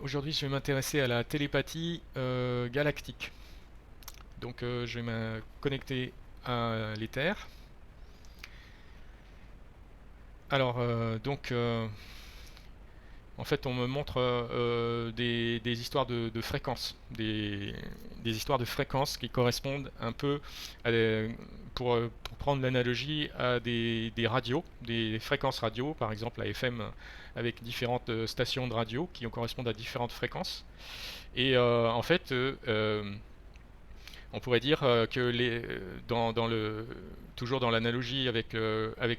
Aujourd'hui, je vais m'intéresser à la télépathie galactique. Donc, je vais me connecter à l'Ether. Alors, en fait, on me montre des histoires de fréquences, des histoires de fréquences qui correspondent un peu à pour prendre l'analogie à des radios, des fréquences radio, par exemple la FM avec différentes stations de radio qui correspondent à différentes fréquences. Et en fait, on pourrait dire que toujours dans l'analogie avec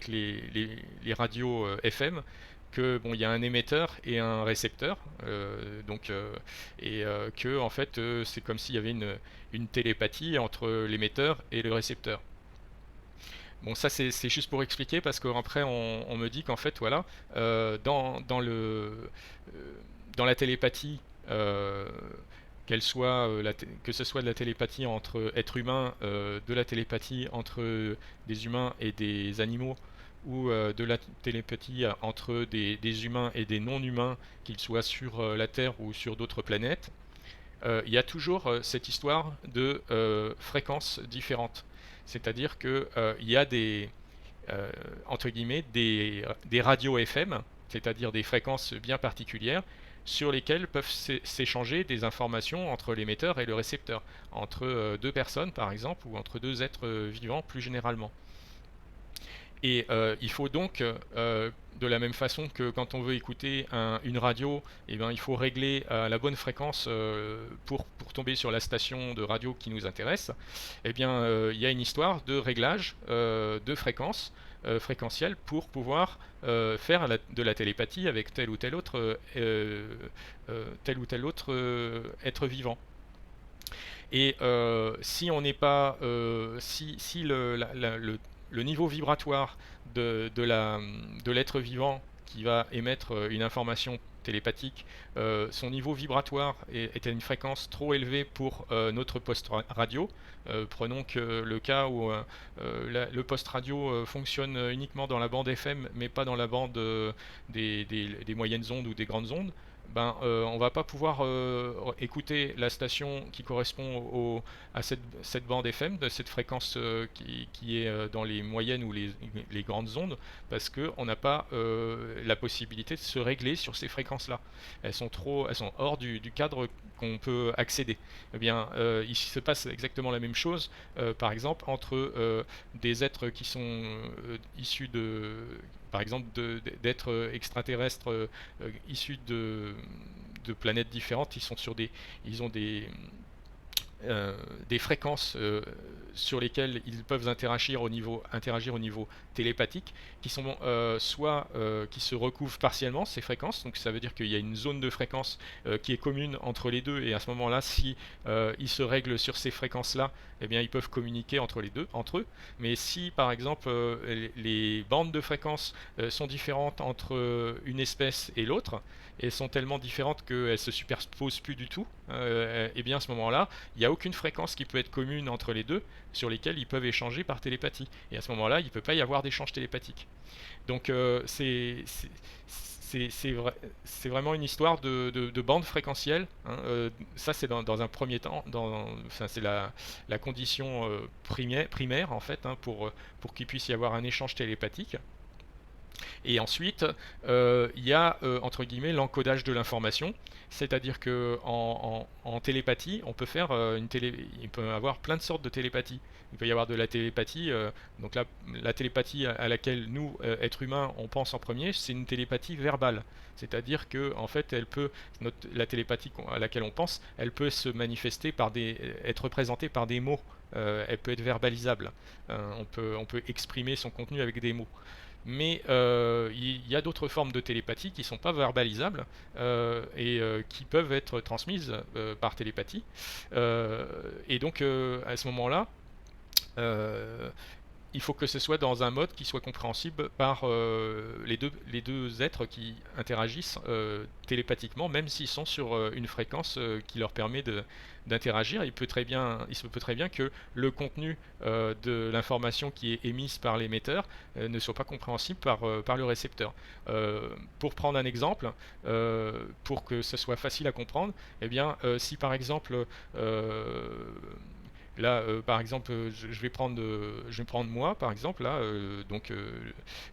les radios FM, que bon, il y a un émetteur et un récepteur, que en fait c'est comme s'il y avait une télépathie entre l'émetteur et le récepteur. Bon, ça c'est juste pour expliquer parce qu'après on me dit qu'en fait voilà, dans la télépathie, euh, que ce soit de la télépathie entre êtres humains, de la télépathie entre des humains et des animaux, ou de la télépathie entre des humains et des non-humains, qu'ils soient sur la Terre ou sur d'autres planètes, il y a toujours cette histoire de fréquences différentes. C'est-à-dire que il y a euh, entre guillemets, des radios FM, c'est-à-dire des fréquences bien particulières, sur lesquelles peuvent s'échanger des informations entre l'émetteur et le récepteur, entre deux personnes par exemple, ou entre deux êtres vivants plus généralement. Et il faut donc, de la même façon que quand on veut écouter une radio, eh ben, il faut régler la bonne fréquence pour tomber sur la station de radio qui nous intéresse. Eh bien, il y a une histoire de réglage de fréquence fréquentielle pour pouvoir faire de la télépathie avec tel ou tel autre être vivant. Et si on n'est pas, si le niveau vibratoire de l'être vivant qui va émettre une information télépathique, son niveau vibratoire est à une fréquence trop élevée pour notre poste radio. Prenons que le cas où le poste radio fonctionne uniquement dans la bande FM, mais pas dans la bande des moyennes ondes ou des grandes ondes. Ben, on va pas pouvoir écouter la station qui correspond à cette bande FM, de cette fréquence qui est dans les moyennes ou les grandes ondes, parce qu'on n'a pas la possibilité de se régler sur ces fréquences-là. Elles sont hors du cadre qu'on peut accéder. Eh bien, ici se passe exactement la même chose, par exemple, entre des êtres qui sont issus par exemple, d'êtres extraterrestres issus de planètes différentes. Ils ont des fréquences sur lesquelles ils peuvent interagir au niveau télépathique, qui sont soit qui se recouvrent partiellement ces fréquences, donc ça veut dire qu'il y a une zone de fréquence qui est commune entre les deux, et à ce moment-là, si ils se règlent sur ces fréquences-là, eh bien ils peuvent communiquer entre eux. Mais si par exemple les bandes de fréquences sont différentes entre une espèce et l'autre, et sont tellement différentes qu'elles se superposent plus du tout, et bien à ce moment-là, il n'y a aucune fréquence qui peut être commune entre les deux sur lesquelles ils peuvent échanger par télépathie. Et à ce moment-là, il ne peut pas y avoir d'échange télépathique. Donc c'est vraiment une histoire de bande fréquentielle, hein. Ça c'est dans un premier temps, enfin, c'est la condition primaire en fait, hein, pour qu'il puisse y avoir un échange télépathique. Et ensuite, il y a entre guillemets l'encodage de l'information, c'est-à-dire que en télépathie, on peut faire il peut y avoir plein de sortes de télépathie. Il peut y avoir de la télépathie, donc la télépathie à laquelle nous, êtres humains, on pense en premier, c'est une télépathie verbale. C'est-à-dire que en fait, la télépathie à laquelle on pense, elle peut se manifester être représentée par des mots. Elle peut être verbalisable. On peut exprimer son contenu avec des mots. Mais il y a d'autres formes de télépathie qui ne sont pas verbalisables et qui peuvent être transmises par télépathie. Et donc à ce moment-là, euh, il faut que ce soit dans un mode qui soit compréhensible par les deux êtres qui interagissent télépathiquement, même s'ils sont sur une fréquence qui leur permet d'interagir. Il se peut très bien que le contenu de l'information qui est émise par l'émetteur ne soit pas compréhensible par le récepteur. Pour prendre un exemple, pour que ce soit facile à comprendre, eh bien, si par exemple là, par exemple, je vais prendre moi, par exemple, là, donc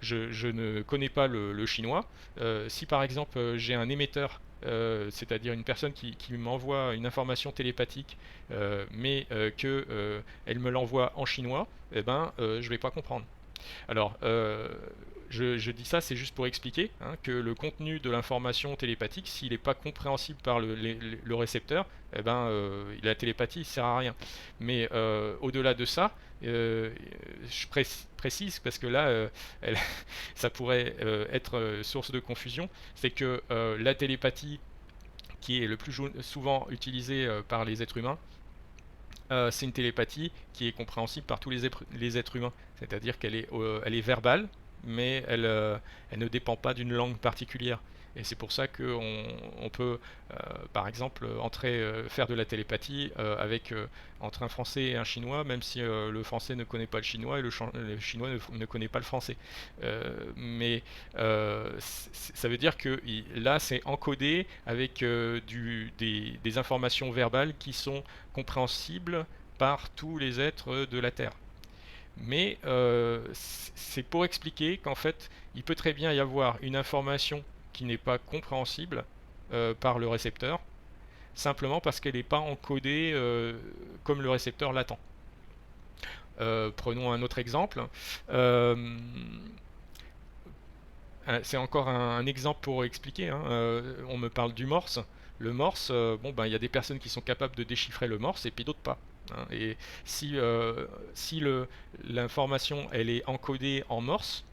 je ne connais pas le chinois. Si par exemple j'ai un émetteur, c'est-à-dire une personne qui m'envoie une information télépathique, mais que elle me l'envoie en chinois, eh ben, je vais pas comprendre. Alors, je dis ça, c'est juste pour expliquer que le contenu de l'information télépathique, s'il n'est pas compréhensible par le récepteur, eh ben, la télépathie ne sert à rien. Mais au-delà de ça, je précise parce que là, ça pourrait être source de confusion, c'est que la télépathie qui est le plus souvent utilisée par les êtres humains, c'est une télépathie qui est compréhensible par tous les êtres humains. C'est-à-dire elle est verbale, mais elle ne dépend pas d'une langue particulière. Et c'est pour ça qu'on peut, par exemple, faire de la télépathie entre un Français et un Chinois, même si le Français ne connaît pas le Chinois et le Chinois ne connaît pas le Français. Mais ça veut dire que là, c'est encodé avec des informations verbales qui sont compréhensibles par tous les êtres de la Terre. Mais c'est pour expliquer qu'en fait, il peut très bien y avoir une information qui n'est pas compréhensible par le récepteur, simplement parce qu'elle n'est pas encodée comme le récepteur l'attend. Prenons un autre exemple. C'est encore un exemple pour expliquer. On me parle du morse. Le morse, il y a des personnes qui sont capables de déchiffrer le morse et puis d'autres pas. Et si l'information elle est encodée en morse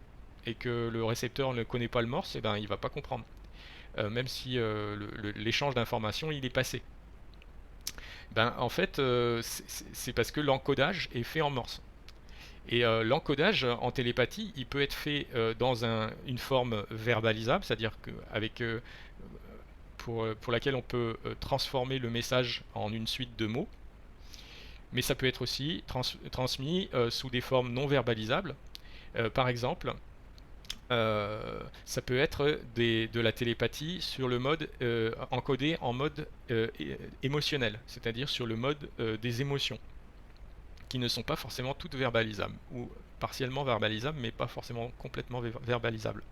et que le récepteur ne connaît pas le morse, eh ben, il va pas comprendre. Même si l'échange d'informations il est passé. Ben, en fait, c'est parce que l'encodage est fait en morse. Et l'encodage en télépathie, il peut être fait dans une forme verbalisable, c'est-à-dire pour laquelle on peut transformer le message en une suite de mots, mais ça peut être aussi transmis sous des formes non verbalisables. Par exemple, ça peut être de la télépathie sur le mode encodé en mode émotionnel, c'est-à-dire sur le mode des émotions, qui ne sont pas forcément toutes verbalisables, ou partiellement verbalisables, mais pas forcément complètement verbalisables.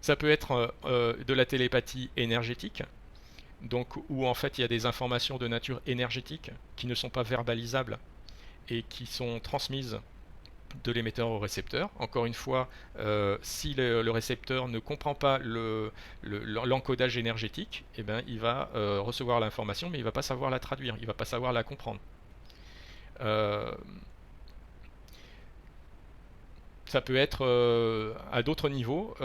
Ça peut être de la télépathie énergétique, donc où en fait il y a des informations de nature énergétique qui ne sont pas verbalisables et qui sont transmises de l'émetteur au récepteur. Encore une fois, si le récepteur ne comprend pas l'encodage énergétique, eh ben, il va recevoir l'information, mais il ne va pas savoir la traduire, il ne va pas savoir la comprendre. Ça peut être à d'autres niveaux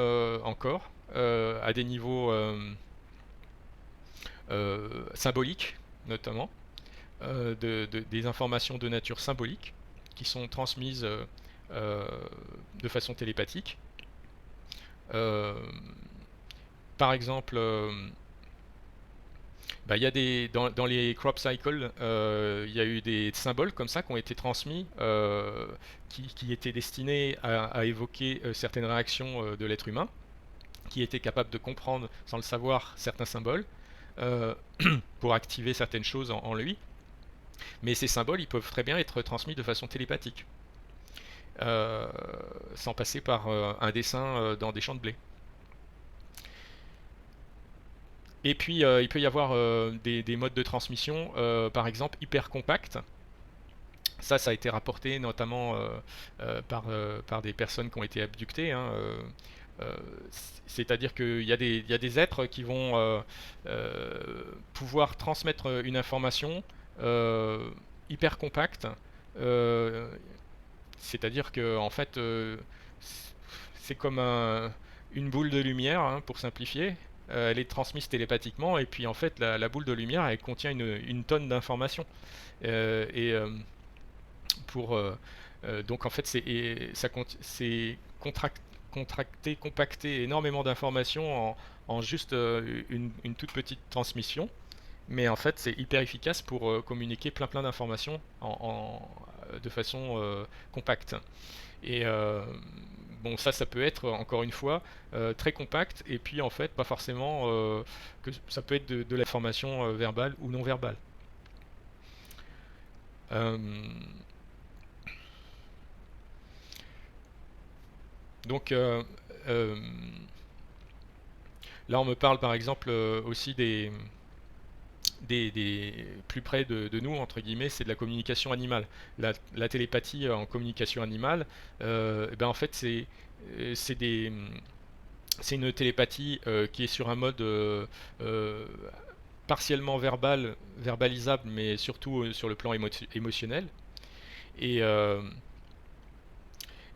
encore, à des niveaux symboliques notamment, des informations de nature symbolique qui sont transmises de façon télépathique. Par exemple, il y a dans les crop cycles, il y a eu des symboles comme ça qui ont été transmis, qui étaient destinés à évoquer certaines réactions de l'être humain, qui était capable de comprendre sans le savoir certains symboles pour activer certaines choses en lui. Mais ces symboles, ils peuvent très bien être transmis de façon télépathique, sans passer par un dessin dans des champs de blé. Et puis il peut y avoir des modes de transmission, par exemple hyper compacts. Ça a été rapporté notamment par des personnes qui ont été abductées. C'est-à-dire qu'il y a des êtres qui vont pouvoir transmettre une information hyper compacte. C'est-à-dire que en fait, c'est comme une boule de lumière, pour simplifier. Elle est transmise télépathiquement et puis en fait la boule de lumière elle contient une tonne d'informations. Et pour Donc en fait, c'est contracter, compacter énormément d'informations en juste une toute petite transmission. Mais en fait, c'est hyper efficace pour communiquer plein d'informations de façon compacte. Et bon, ça peut être encore une fois très compact. Et puis en fait, pas forcément que ça peut être de l'information verbale ou non verbale. Euh, donc euh, là, on me parle par exemple aussi des plus près de nous, entre guillemets, c'est de la communication animale. La télépathie en communication animale, eh ben en fait, c'est des, c'est une télépathie qui est sur un mode euh, partiellement verbalisable, mais surtout sur le plan émotionnel. Et, euh,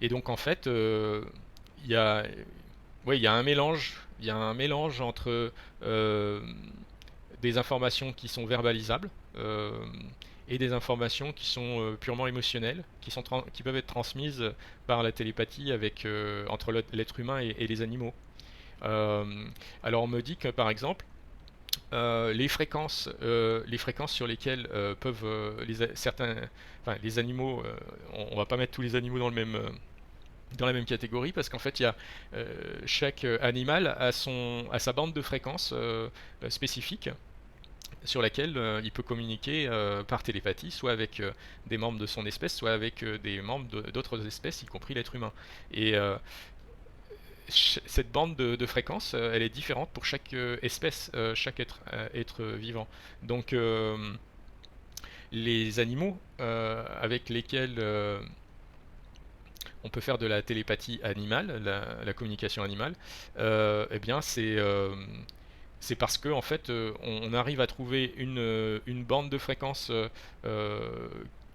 et donc en fait, il y a, ouais, il y a un mélange entre euh, des informations qui sont verbalisables et des informations qui sont purement émotionnelles, qui peuvent être transmises par la télépathie entre l'être humain et les animaux. Euh, alors on me dit que par exemple, les fréquences sur lesquelles peuvent enfin, les animaux, on va pas mettre tous les animaux dans la même catégorie parce qu'en fait, chaque animal a sa bande de fréquences spécifique sur laquelle il peut communiquer par télépathie, soit avec des membres de son espèce, soit avec des membres d'autres espèces, y compris l'être humain. Et cette bande de fréquences, elle est différente pour chaque espèce, chaque être vivant. Donc les animaux avec lesquels on peut faire de la télépathie animale, la communication animale, eh bien c'est parce que en fait on arrive à trouver une bande de fréquences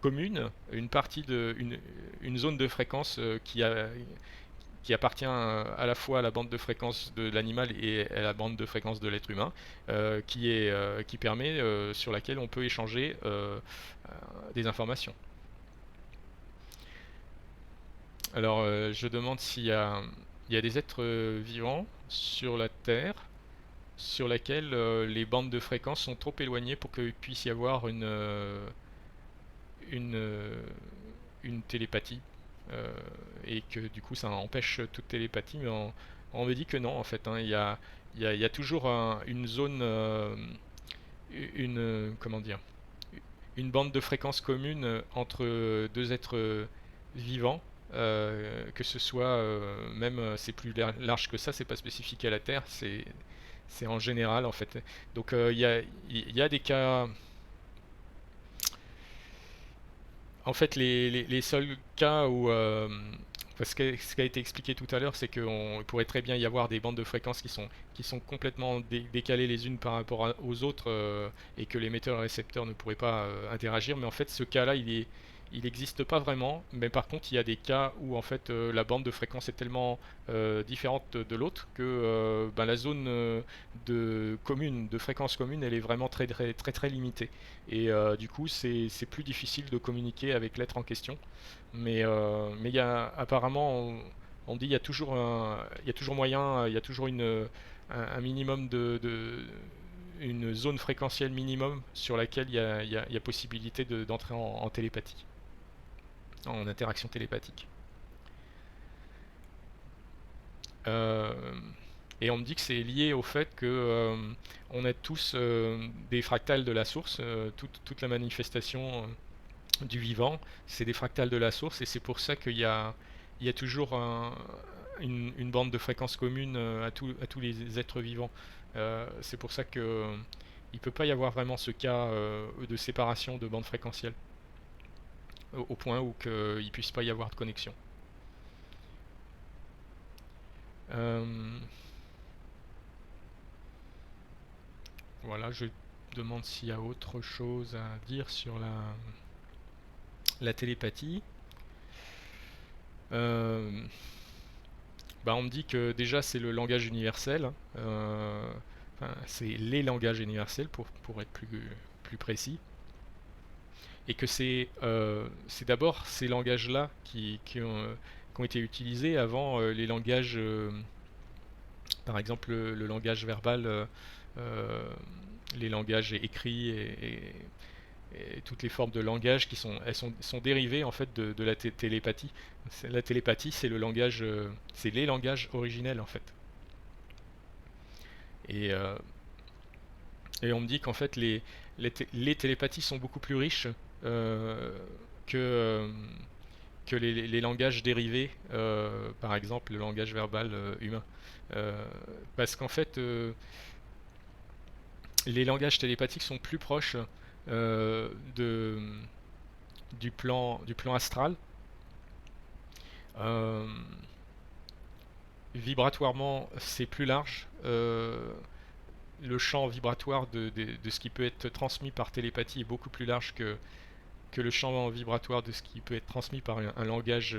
commune, une zone de fréquence qui appartient à la fois à la bande de fréquence de l'animal et à la bande de fréquence de l'être humain, qui permet sur laquelle on peut échanger des informations. Alors je demande il y a des êtres vivants sur la Terre sur laquelle les bandes de fréquences sont trop éloignées pour qu'il puisse y avoir une, euh, une télépathie et que du coup ça empêche toute télépathie, mais on me dit que non en fait, hein, il y a toujours une zone, comment dire, une bande de fréquences commune entre deux êtres vivants, que ce soit même c'est plus large que ça, c'est pas spécifique à la Terre, c'est en général en fait. Donc il y a des cas. En fait, les seuls cas où parce que ce qui a été expliqué tout à l'heure, c'est qu'il pourrait très bien y avoir des bandes de fréquences qui sont complètement décalées les unes par rapport aux autres et que l'émetteur et le récepteur ne pourraient pas interagir. Mais en fait, ce cas-là, il n'existe pas vraiment. Mais par contre, il y a des cas où en fait la bande de fréquence est tellement différente de l'autre que ben, la zone de fréquence commune, elle est vraiment très limitée. Et du coup, c'est plus difficile de communiquer avec l'être en question. Mais il y a apparemment, on dit il y a toujours il y a toujours moyen, il y a toujours un minimum une zone fréquentielle minimum sur laquelle il y a possibilité d'entrer en télépathie, en interaction télépathique. Euh, et on me dit que c'est lié au fait que on est tous des fractales de la source, toute la manifestation du vivant, c'est des fractales de la source, et c'est pour ça il y a toujours une bande de fréquences commune à tous les êtres vivants. C'est pour ça que il peut pas y avoir vraiment ce cas de séparation de bandes fréquentielles, au point où il puisse pas y avoir de connexion. Euh, voilà, je demande s'il y a autre chose à dire sur la télépathie. Euh, Bah, on me dit que déjà c'est le langage universel, hein. Enfin, c'est les langages universels pour être plus précis. et que c'est d'abord ces langages-là qui ont été utilisés avant les langages, par exemple le langage verbal, euh, les langages écrits et toutes les formes de langage sont dérivées en fait de la télépathie. La télépathie, c'est le langage, c'est les langages originels en fait. Et, euh, et on me dit qu'en fait les télépathies sont beaucoup plus riches euh, que, euh, que les langages dérivés, par exemple le langage verbal humain. Parce qu'en fait, les langages télépathiques sont plus proches euh, de, du plan astral. Euh, Vibratoirement, c'est plus large. Le champ vibratoire de ce qui peut être transmis par télépathie est beaucoup plus large que le champ vibratoire de ce qui peut être transmis par un langage,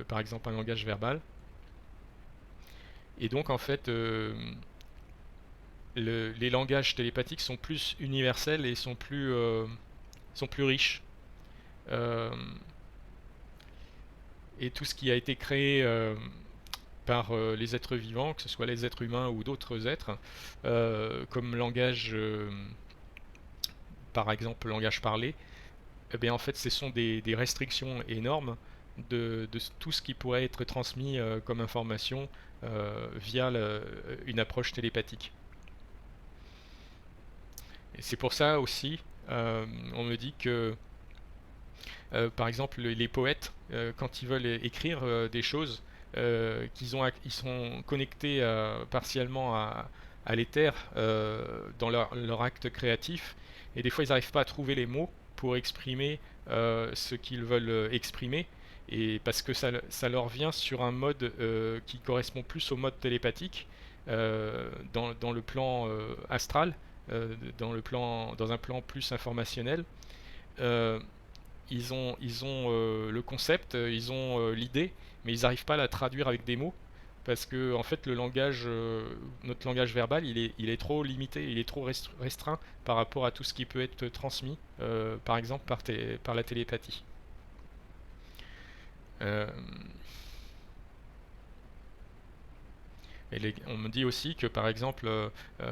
par exemple un langage verbal. Et donc en fait, les langages télépathiques sont plus universels et sont plus riches. Euh, et tout ce qui a été créé par les êtres vivants, que ce soit les êtres humains ou d'autres êtres, comme langage, par exemple langage parlé, eh bien en fait ce sont des restrictions énormes de tout ce qui pourrait être transmis comme information via une approche télépathique. Et c'est pour ça aussi, on me dit que par exemple, les poètes, quand ils veulent écrire des choses, ils sont connectés partiellement à l'éther dans leur acte créatif, et des fois ils n'arrivent pas à trouver les mots pour exprimer ce qu'ils veulent exprimer, et parce que ça leur vient sur un mode qui correspond plus au mode télépathique, dans le plan astral, dans un plan plus informationnel. Euh, ils ont le concept, ils ont l'idée, mais ils n'arrivent pas à la traduire avec des mots parce que en fait le langage, notre langage verbal, il est trop limité, il est trop restreint par rapport à tout ce qui peut être transmis, par exemple par la télépathie. Euh, on me dit aussi que par exemple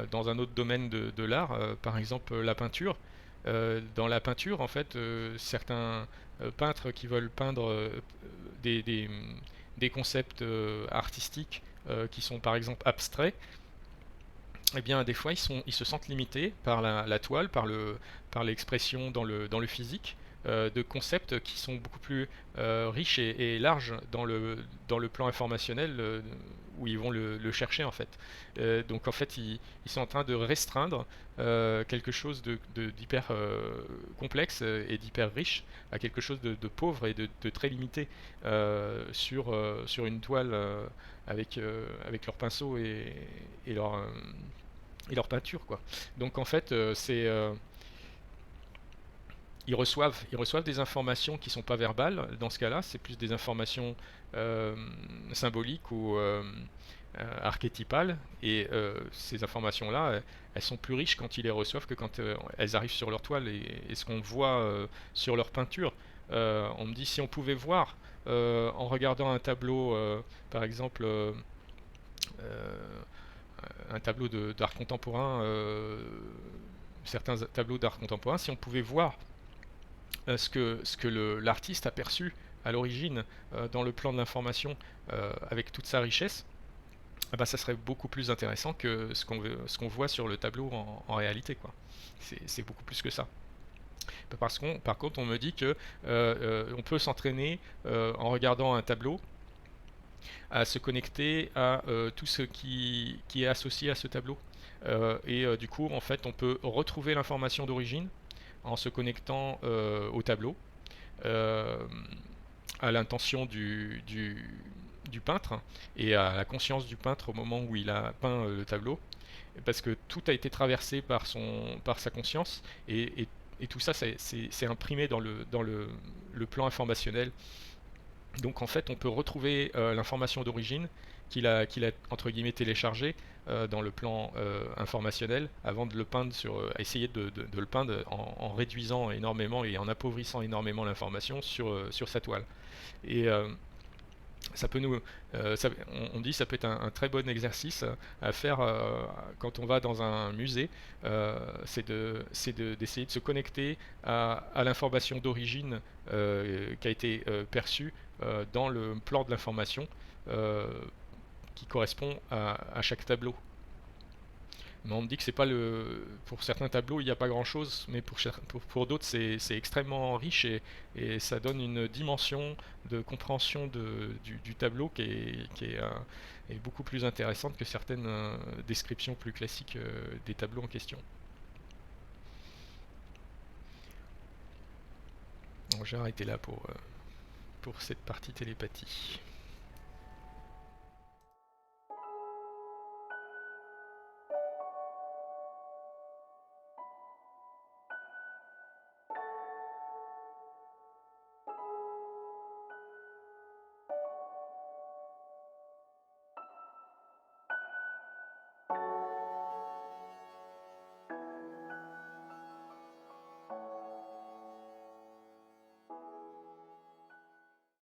dans un autre domaine de l'art, par exemple la peinture, dans la peinture en fait certains peintres qui veulent peindre des, des, des concepts artistiques qui sont par exemple abstraits, eh bien des fois ils se sentent limités par la toile, par l'expression dans le physique, de concepts qui sont beaucoup plus riches et larges dans le plan informationnel où ils vont le chercher en fait. Donc en fait ils sont en train de restreindre quelque chose d'hyper complexe et d'hyper riche à quelque chose de pauvre et de très limité sur une toile avec leur pinceau et leur peinture quoi. Donc en fait ils reçoivent des informations qui sont pas verbales. Dans ce cas-là, c'est plus des informations euh, symboliques ou archétypales. Et ces informations-là, elles sont plus riches quand ils les reçoivent que quand elles arrivent sur leur toile et ce qu'on voit sur leur peinture. On me dit si on pouvait voir en regardant un tableau, par exemple un tableau d'art contemporain, certains tableaux d'art contemporain, si on pouvait voir ce que l'artiste a perçu à l'origine dans le plan de l'information avec toute sa richesse, eh ben, ça serait beaucoup plus intéressant que ce qu'on voit sur le tableau en réalité, quoi. C'est beaucoup plus que ça. Par contre, on me dit que on peut s'entraîner en regardant un tableau à se connecter à tout ce qui est associé à ce tableau. Du coup, en fait, on peut retrouver l'information d'origine en se connectant au tableau, euh, à l'intention du peintre et à la conscience du peintre au moment où il a peint le tableau, parce que tout a été traversé par sa conscience et tout ça c'est imprimé le plan informationnel. Donc en fait on peut retrouver l'information d'origine qu'il a entre guillemets téléchargée dans le plan informationnel avant de le peindre essayer de le peindre en réduisant énormément et en appauvrissant énormément l'information sur sa toile. Et ça peut nous, on dit ça peut être un très bon exercice à faire quand on va dans un musée, d'essayer de se connecter à l'information d'origine qui a été perçue dans le plan de l'information euh, qui correspond à chaque tableau. Mais on me dit que c'est pas le. Pour certains tableaux, il n'y a pas grand chose, mais pour d'autres, c'est extrêmement riche et ça donne une dimension de compréhension du tableau est beaucoup plus intéressante que certaines descriptions plus classiques des tableaux en question. Donc j'ai arrêté là pour cette partie télépathie.